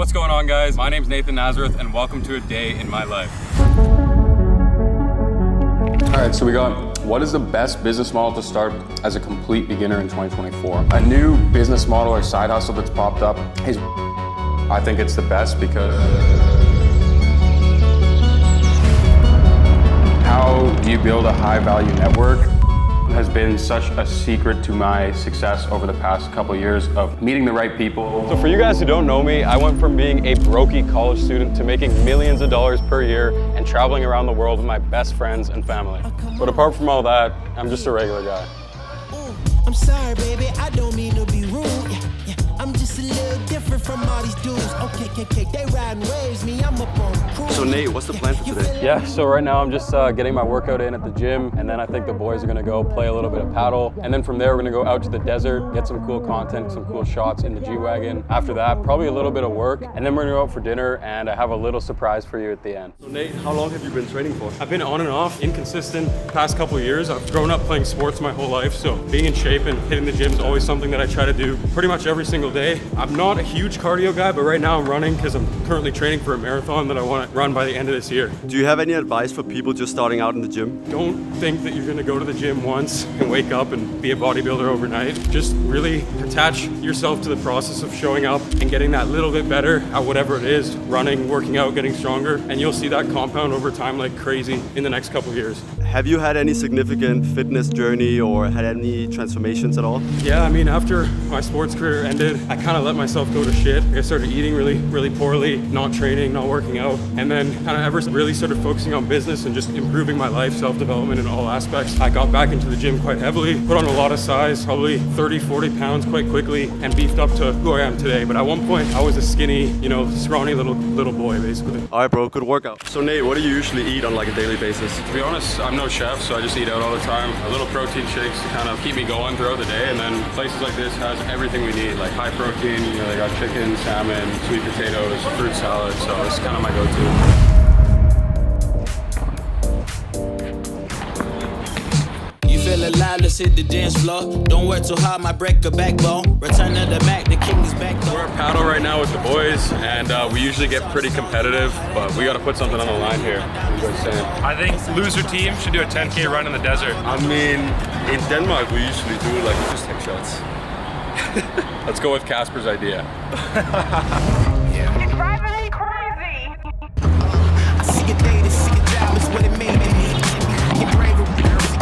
What's going on, guys? My name's Nathan Nazareth, and welcome to a day in my life. All right, so we got, what is the best business model to start as a complete beginner in 2024? A new business model or side hustle that's popped up is, I think it's the best because how do you build a high value network has been such a secret to my success over the past couple of years of meeting the right people. So for you guys who don't know me, I went from being a brokey college student to making millions of dollars per year and traveling around the world with my best friends and family. But apart from all that, I'm just a regular guy. I'm sorry, baby, I don't mean to be rude. I'm just a little different from all these dudes. Okay, they riding waves, me, I'm up on cruise. So Nate, what's the plan for today? Yeah, so right now I'm just getting my workout in at the gym, and then I think the boys are gonna go play a little bit of paddle, and then from there we're gonna go out to the desert, get some cool content, some cool shots in the G-Wagon. After that, probably a little bit of work, and then we're gonna go out for dinner, and I have a little surprise for you at the end. So Nate, how long have you been training for? I've been on and off, inconsistent, past couple of years. I've grown up playing sports my whole life, so being in shape and hitting the gym is always something that I try to do pretty much every single day. I'm not a huge cardio guy, but right now I'm running because I'm currently training for a marathon that I want to run by the end of this year. Do you have any advice for people just starting out in the gym? Don't think that you're gonna go to the gym once and wake up and be a bodybuilder overnight. Just really attach yourself to the process of showing up and getting that little bit better at whatever it is, running, working out, getting stronger, and you'll see that compound over time like crazy in the next couple of years. Have you had any significant fitness journey or had any transformations at all? Yeah, I mean, after my sports career ended, I kind of let myself go to shit. I started eating really poorly, not training, not working out, and then kind of ever really started focusing on business and just improving my life, self-development in all aspects. I got back into the gym quite heavily, put on a lot of size, probably 30, 40 pounds quite quickly, and beefed up to who I am today. But at one point, I was a skinny, scrawny little boy, basically. All right, bro, good workout. So Nate, what do you usually eat on like a daily basis? To be honest, I'm no chef, so I just eat out all the time. A little protein shakes to kind of keep me going throughout the day, and then places like this has everything we need, like high protein, they got chicken, salmon, sweet potatoes, fruit salad, so it's kind of my go-to. Feel alive, let's hit the dance floor. Don't work too hard, might break a backbone. Return to the Mac, the king is back. We're at paddle right now with the boys, and we usually get pretty competitive, but we got to put something on the line here. What are you guys saying? I think loser team should do a 10K run in the desert. I mean, in Denmark we usually do like we just take shots. Let's go with Casper's idea. It's driving me crazy. I see a day to see a job is what it made me. Get bravery,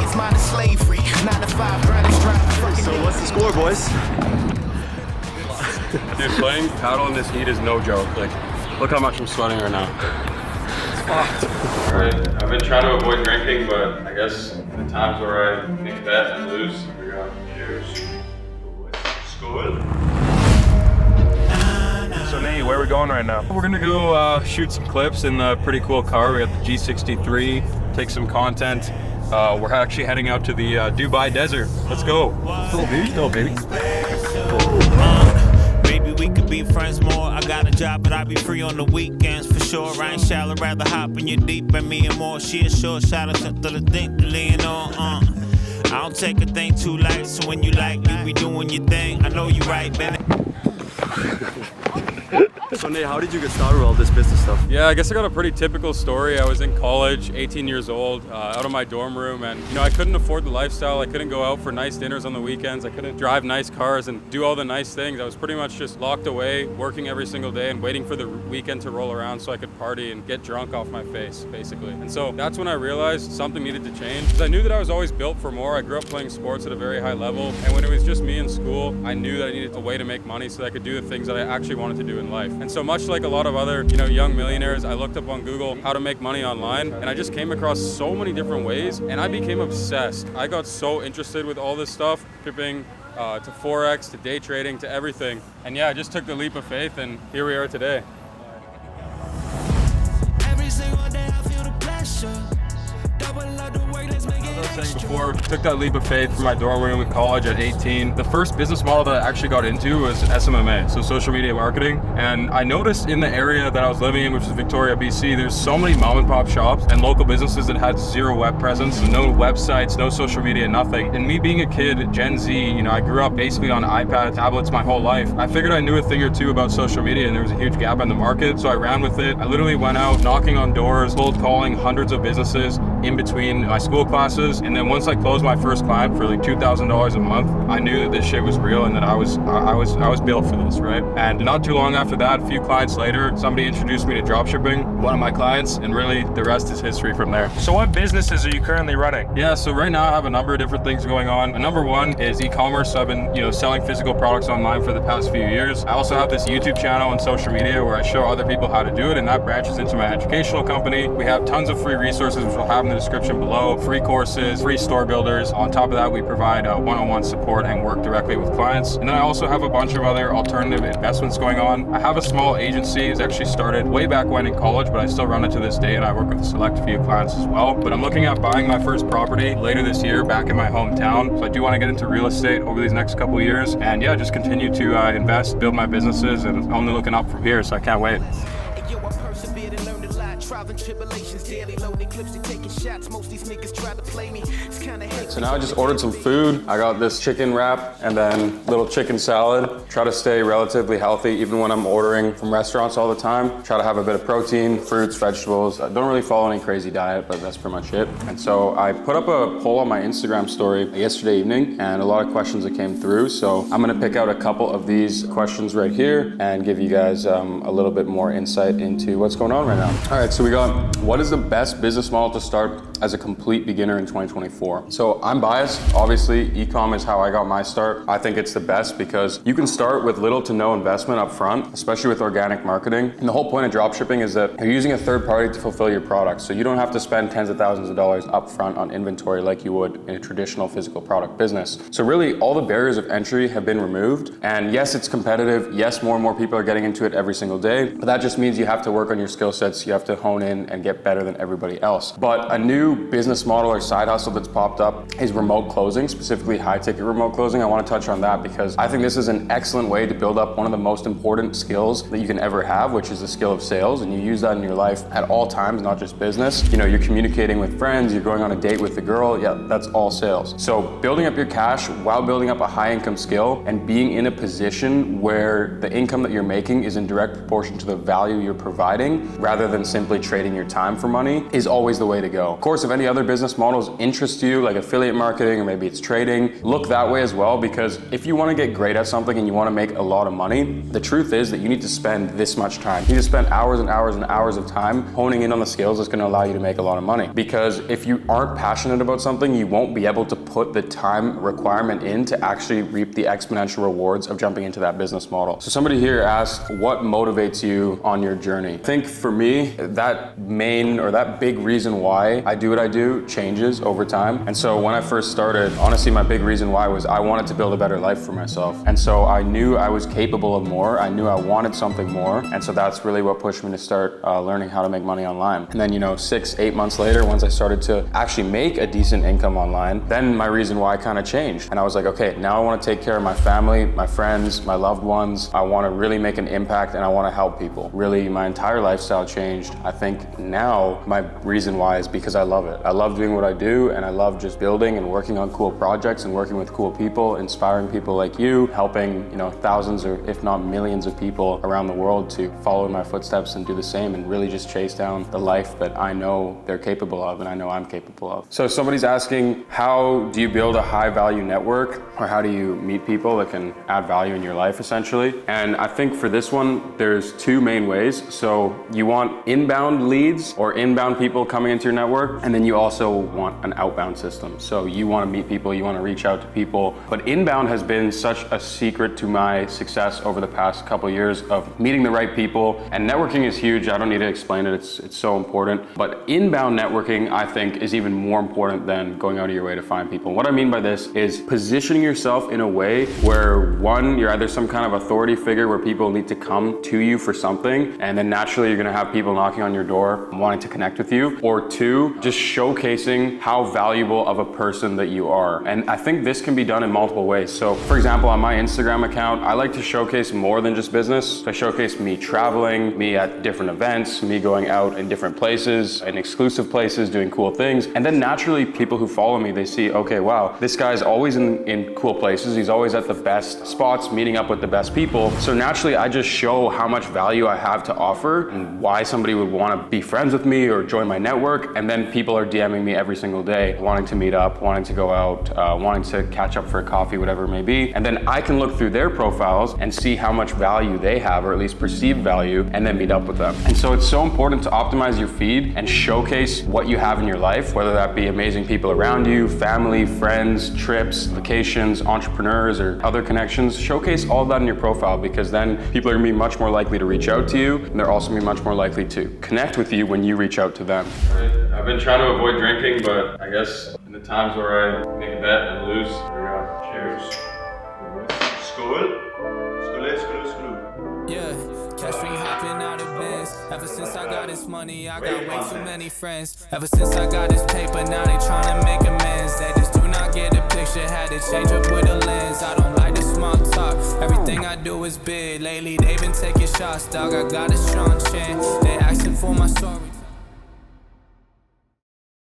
it's mine is slavery. 9 to 5, grinding, strive. So what's the score, boys? Dude, playing paddle in this heat is no joke. Like, look how much I'm sweating right now. It's fucked. Alright, I've been trying to avoid drinking, but I guess the times where I make a bet and lose, here we go. Cheers. Skål. So Nate, where are we going right now? We're gonna go shoot some clips in the pretty cool car. We got the G63, take some content. We're actually heading out to the Dubai desert. Let's go. Still, baby. Maybe we could be friends more. I got a job, but I be free on the weekends for sure. I ain't shallow, rather hop in your deep and me and more. She a short shot of the thing to lean on. I don't take a thing too light, so when you like, you be doing your thing. I know you right, Bennett. So Nate, how did you get started with all this business stuff? Yeah, I guess I got a pretty typical story. I was in college, 18 years old, out of my dorm room, and I couldn't afford the lifestyle. I couldn't go out for nice dinners on the weekends. I couldn't drive nice cars and do all the nice things. I was pretty much just locked away, working every single day and waiting for the weekend to roll around so I could party and get drunk off my face, basically. And so that's when I realized something needed to change, because I knew that I was always built for more. I grew up playing sports at a very high level, and when it was just me in school, I knew that I needed a way to make money so that I could do the things that I actually wanted to do in life. And so much like a lot of other, young millionaires, I looked up on Google how to make money online, and I just came across so many different ways, and I became obsessed. I got so interested with all this stuff, shipping to Forex, to day trading, to everything. And yeah, I just took the leap of faith, and here we are today. Every single day I feel the pressure. Double up the As I was saying before, took that leap of faith from my dorm room in college at 18. The first business model that I actually got into was SMMA, so social media marketing. And I noticed in the area that I was living in, which is Victoria, BC, there's so many mom and pop shops and local businesses that had zero web presence, no websites, no social media, nothing. And me being a kid, Gen Z, I grew up basically on iPad, tablets my whole life. I figured I knew a thing or two about social media and there was a huge gap in the market, so I ran with it. I literally went out knocking on doors, cold calling hundreds of businesses in between my school classes. And then once I closed my first client for like $2,000 a month, I knew that this shit was real and that I was built for this, right? And not too long after that, a few clients later, somebody introduced me to dropshipping, one of my clients, and really the rest is history from there. So what businesses are you currently running? Yeah, so right now I have a number of different things going on. Number one is e-commerce. So I've been, selling physical products online for the past few years. I also have this YouTube channel and social media where I show other people how to do it, and that branches into my educational company. We have tons of free resources, which I'll have in the description below, free courses, free store builders. On top of that, we provide one-on-one support and work directly with clients. And then I also have a bunch of other alternative investments going on. I have a small agency. It's actually started way back when in college, but I still run it to this day, and I work with a select few clients as well. But I'm looking at buying my first property later this year back in my hometown. So I do want to get into real estate over these next couple of years, and yeah, just continue to invest, build my businesses, and only looking up from here, so I can't wait. So now I just ordered some food. I got this chicken wrap and then little chicken salad. Try to stay relatively healthy even when I'm ordering from restaurants all the time. Try to have a bit of protein, fruits, vegetables. I don't really follow any crazy diet, but that's pretty much it. And so I put up a poll on my Instagram story yesterday evening and a lot of questions that came through. So I'm gonna pick out a couple of these questions right here and give you guys a little bit more insight into what's going on right now. All right, so we got, what is the best business model to start as a complete beginner in 2024? So I'm biased. Obviously, e-com is how I got my start. I think it's the best because you can start with little to no investment up front, especially with organic marketing. And the whole point of dropshipping is that you're using a third party to fulfill your product. So you don't have to spend tens of thousands of dollars up front on inventory like you would in a traditional physical product business. So really all the barriers of entry have been removed. And yes, it's competitive. Yes, more and more people are getting into it every single day, but that just means you have to work on your skill sets. You have to hone in and get better than everybody else. But a new business model or side hustle that's popped up is remote closing, specifically high ticket remote closing. I want to touch on that because I think this is an excellent way to build up one of the most important skills that you can ever have, which is the skill of sales. And you use that in your life at all times, not just business. You're communicating with friends, you're going on a date with a girl. Yeah, that's all sales. So building up your cash while building up a high income skill and being in a position where the income that you're making is in direct proportion to the value you're providing rather than simply trading your time for money is always the way to go. Of course, if any other business models interest you, like affiliate marketing or maybe it's trading, look that way as well, because if you want to get great at something and you want to make a lot of money, the truth is that you need to spend this much time. You need to spend hours and hours and hours of time honing in on the skills that's going to allow you to make a lot of money. Because if you aren't passionate about something, you won't be able to put the time requirement in to actually reap the exponential rewards of jumping into that business model. So somebody here asked, what motivates you on your journey? I think for me, that main or that big reason why I do what I do changes over time. And so when I first started, honestly, my big reason why was I wanted to build a better life for myself. And so I knew I was capable of more. I knew I wanted something more. And so that's really what pushed me to start learning how to make money online. And then, 6-8 months later, once I started to actually make a decent income online, then my reason why kind of changed. And I was like, okay, now I want to take care of my family, my friends, my loved ones. I want to really make an impact and I want to help people. Really, my entire lifestyle changed. I think now my reason why is because I love it. I love doing what I do and I love just building and working on cool projects and working with cool people, inspiring people like you, helping, thousands or if not millions of people around the world to follow in my footsteps and do the same and really just chase down the life that I know they're capable of and I know I'm capable of. So somebody's asking, how do you build a high value network, or how do you meet people that can add value in your life essentially? And I think for this one, there's two main ways. So you want inbound leads or inbound people coming into your network, and then you also want an outbound system. So you want to meet people, you want to reach out to people. But inbound has been such a secret to my success over the past couple of years of meeting the right people, and networking is huge. I don't need to explain it, it's so important. But inbound networking, I think, is even more important than going out of your way to find people. What I mean by this is positioning yourself in a way where, one, you're either some kind of authority figure where people need to come to you for something, and then naturally you're going to have people knocking on on your door wanting to connect with you, or two, just showcasing how valuable of a person that you are. And I think this can be done in multiple ways. So for example, on my Instagram account, I like to showcase more than just business. I showcase me traveling, me at different events, me going out in different places, in exclusive places, doing cool things. And then naturally, people who follow me, they see, okay, wow, this guy's always in cool places. He's always at the best spots, meeting up with the best people. So naturally, I just show how much value I have to offer and why somebody would want to be friends with me or join my network. And then people are DMing me every single day, wanting to meet up, wanting to go out, wanting to catch up for a coffee, whatever it may be. And then I can look through their profiles and see how much value they have, or at least perceived value, and then meet up with them. And so it's so important to optimize your feed and showcase what you have in your life, whether that be amazing people around you, family, friends, trips, vacations, entrepreneurs, or other connections. Showcase all of that in your profile, because then people are gonna be much more likely to reach out to you, and they're also gonna be much more likely to connect with you when you reach out to them. I've been trying to avoid drinking, but I guess in the times where I make a bet and lose, here we go. Cheers. Skål. Skål, skål, skål. Yeah, catch me hopping out of beds. Ever since I got this money, I got way too many friends. Ever since I got this paper, now they tryna make amends. They just do not get the picture, had to change up with a lens. I don't like the small talk, everything I do is big. Lately they been taking shots, dog, I got a strong chin.